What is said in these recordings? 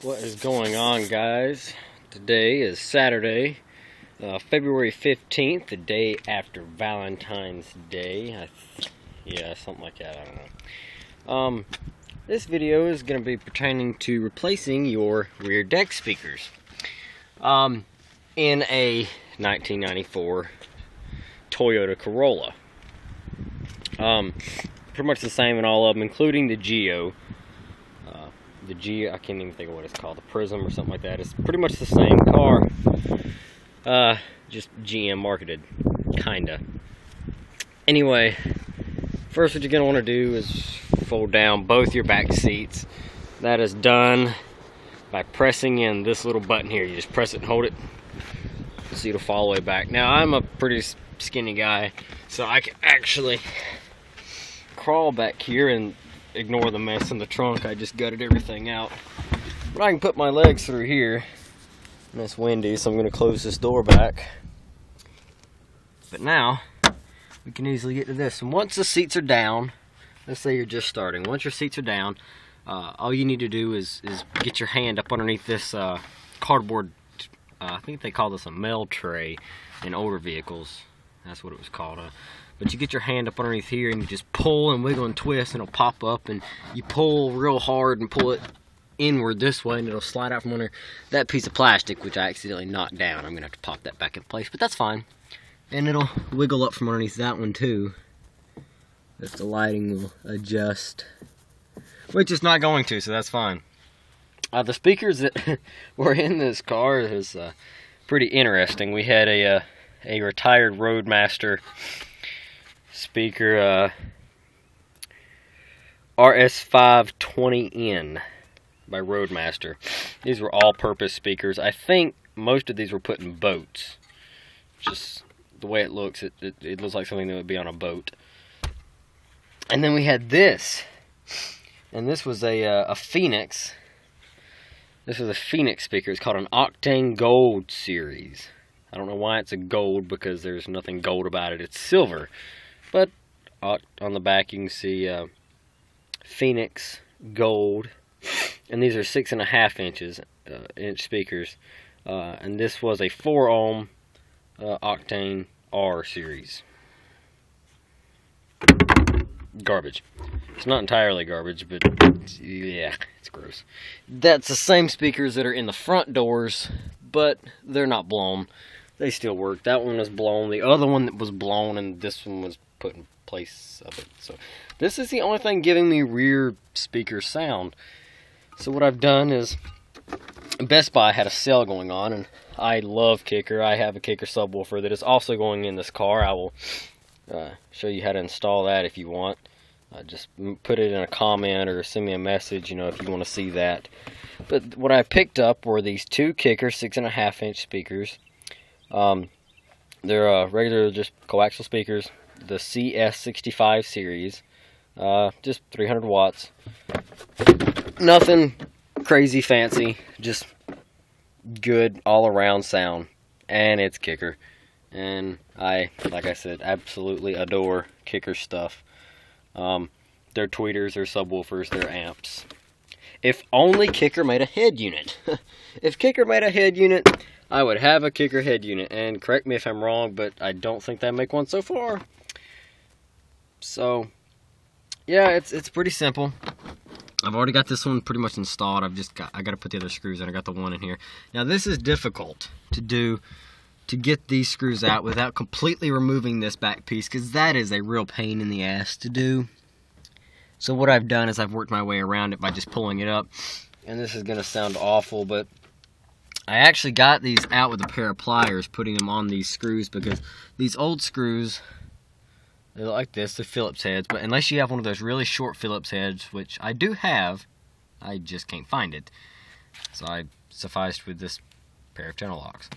What is going on, guys? Today is Saturday, February 15th, the day after Valentine's Day. Yeah, something like that, I don't know. This video is going to be pertaining to replacing your rear deck speakers. In a 1994 Toyota Corolla. Pretty much the same in all of them, including the Geo. The G, I can't even think of what it's called, the Prism or something like that. It's pretty much the same car, just GM marketed, kinda. Anyway, first what you're gonna want to do is fold down both your back seats. That is done by pressing in this little button here. You just press it and hold it, so it'll fall all the way back. Now I'm a pretty skinny guy, so I can actually crawl back here and ignore the mess in the trunk. I just gutted everything out, but I can put my legs through here, and it's windy, so I'm going to close this door back. But now we can easily get to this. And once the seats are down, let's say you're just starting, once your seats are down, all you need to do is get your hand up underneath this cardboard, I think they call this a mail tray in older vehicles. That's what it was called. But you get your hand up underneath here and you just pull and wiggle and twist, and it'll pop up, and you pull real hard and pull it inward this way, and it'll slide out from under that piece of plastic, which I accidentally knocked down. I'm gonna have to pop that back in place, but that's fine. And it'll wiggle up from underneath that one too, if the lighting will adjust, which it's not going to, so that's fine. The speakers that were in this car is pretty interesting. We had a retired Roadmaster speaker, RS520N by Roadmaster. These were all-purpose speakers. I think most of these were put in boats. Just the way it looks, it looks like something that would be on a boat. And then we had this, and this was a Phoenix. This was a Phoenix speaker. It's called an Octane Gold series. I don't know why it's a gold, because there's nothing gold about it. It's silver. But on the back you can see Phoenix Gold. And these are 6.5 inch speakers. And this was a 4 ohm Octane R series. Garbage. It's not entirely garbage, but yeah, it's gross. That's the same speakers that are in the front doors, but they're not blown. They still work. That one was blown. The other one that was blown, and this one was put in place of it. So this is the only thing giving me rear speaker sound. So what I've done is, Best Buy had a sale going on, and I love Kicker. I have a Kicker subwoofer that is also going in this car. I will show you how to install that if you want. Just put it in a comment or send me a message, if you want to see that. But what I picked up were these two Kicker 6.5 inch speakers. They're regular, just coaxial speakers, the CS65 series, just 300 watts. Nothing crazy fancy, just good all-around sound, and it's Kicker. And like I said, absolutely adore Kicker stuff. Their tweeters, their subwoofers, their amps. If only Kicker made a head unit. If Kicker made a head unit, I would have a Kicker head unit. And correct me if I'm wrong, but I don't think they make one so far. So, yeah, it's pretty simple. I've already got this one pretty much installed. I got to put the other screws in. I got the one in here. Now this is difficult to do, to get these screws out without completely removing this back piece, because that is a real pain in the ass to do. So what I've done is I've worked my way around it by just pulling it up. And this is going to sound awful, but I actually got these out with a pair of pliers, putting them on these screws, because these old screws, they're like this, they're Phillips heads, but unless you have one of those really short Phillips heads, which I do have, I just can't find it. So I sufficed with this pair of channel locks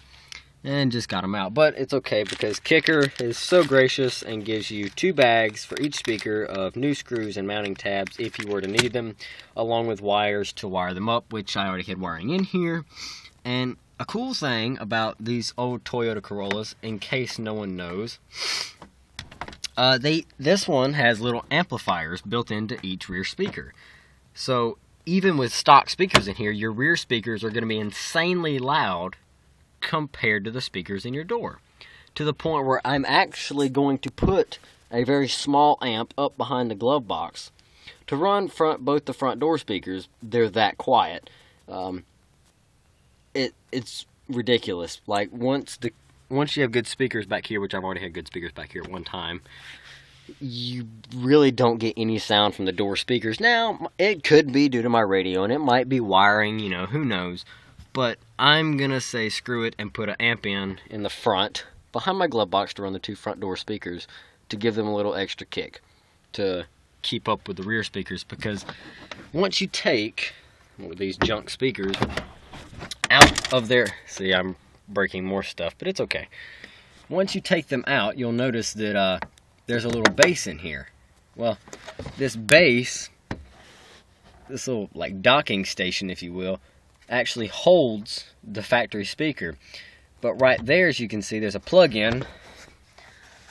and just got them out. But it's okay, because Kicker is so gracious and gives you 2 bags for each speaker of new screws and mounting tabs if you were to need them, along with wires to wire them up, which I already had wiring in here. And a cool thing about these old Toyota Corollas, in case no one knows, this one has little amplifiers built into each rear speaker. So even with stock speakers in here, your rear speakers are going to be insanely loud compared to the speakers in your door. To the point where I'm actually going to put a very small amp up behind the glove box to run both the front door speakers. They're that quiet. It's ridiculous. Like once you have good speakers back here, which I've already had good speakers back here at one time, you really don't get any sound from the door speakers. Now, it could be due to my radio, and it might be wiring, you know, who knows. But I'm going to say screw it and put an amp in the front, behind my glove box, to run the two front door speakers, to give them a little extra kick, to keep up with the rear speakers. Because once you take these junk speakers out of their... See, I'm breaking more stuff, but it's okay. Once you take them out, you'll notice that... there's a little bass in here. Well, this bass, this little like docking station, if you will, actually holds the factory speaker. But right there, as you can see, there's a plug-in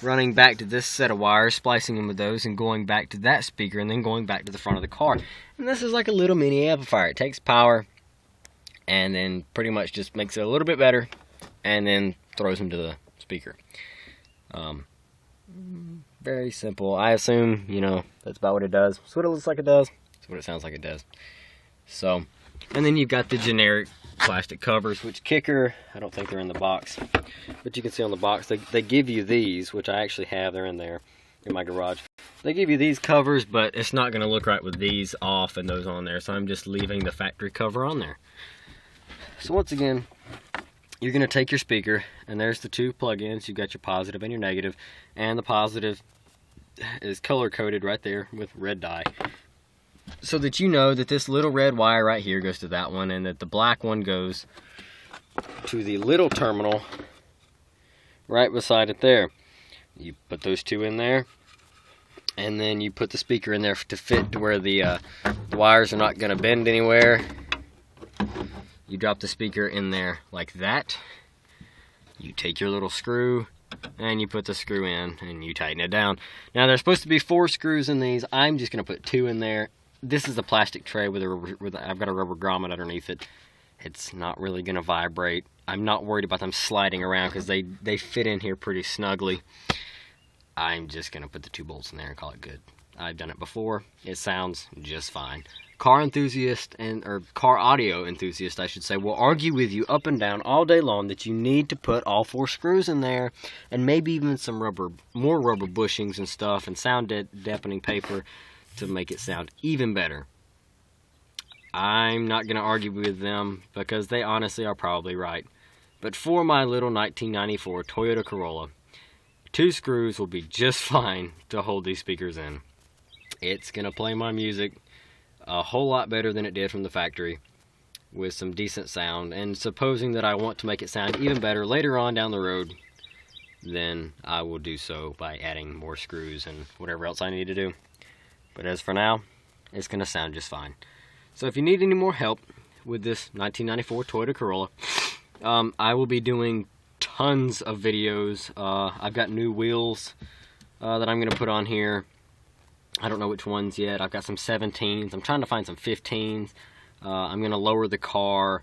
running back to this set of wires, splicing them with those, and going back to that speaker, and then going back to the front of the car. And this is like a little mini amplifier. It takes power, and then pretty much just makes it a little bit better, and then throws them to the speaker. Very simple. I assume, you know, that's about what it does. That's what it looks like it does. That's what it sounds like it does. So, and then you've got the generic plastic covers, which kicker, I don't think they're in the box. But you can see on the box, they give you these, which I actually have. They're in there in my garage. They give you these covers, but it's not going to look right with these off and those on there. So I'm just leaving the factory cover on there. So once again, you're going to take your speaker, and there's the two plug-ins. You've got your positive and your negative, and the positive is color-coded right there with red dye, so that you know that this little red wire right here goes to that one, and that the black one goes to the little terminal right beside it there. You put those two in there, and then you put the speaker in there to fit to where the wires are not going to bend anywhere. You drop the speaker in there like that. You take your little screw and you put the screw in and you tighten it down. Now there's supposed to be 4 screws in these. I'm just going to put 2 in there. This is a plastic tray with I've got a rubber grommet underneath it. It's not really going to vibrate. I'm not worried about them sliding around because they fit in here pretty snugly. I'm just going to put the 2 bolts in there and call it good. I've done it before. It sounds just fine. Car enthusiast, or car audio enthusiast, I should say, will argue with you up and down all day long that you need to put all 4 screws in there, and maybe even some more rubber bushings and stuff, and sound deadening paper to make it sound even better. I'm not going to argue with them because they honestly are probably right. But for my little 1994 Toyota Corolla, 2 screws will be just fine to hold these speakers in. It's going to play my music a whole lot better than it did from the factory, with some decent sound. And supposing that I want to make it sound even better later on down the road, then I will do so by adding more screws and whatever else I need to do. But as for now, it's going to sound just fine. So if you need any more help with this 1994 Toyota Corolla, I will be doing tons of videos. I've got new wheels that I'm going to put on here. I don't know which ones yet. I've got some 17s. I'm trying to find some 15s. I'm going to lower the car.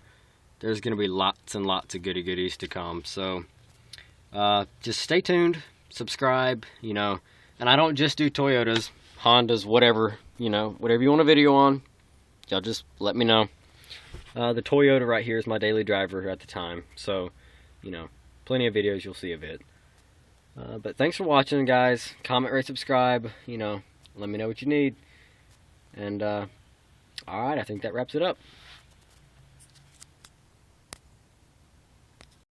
There's going to be lots and lots of goodies to come. So just stay tuned, subscribe, you know. And I don't just do Toyotas, Hondas, whatever, you know, whatever you want a video on, y'all just let me know. The Toyota right here is my daily driver at the time. So, you know, plenty of videos you'll see of it. But thanks for watching, guys. Comment, rate, subscribe, you know. Let me know what you need. And, alright, I think that wraps it up.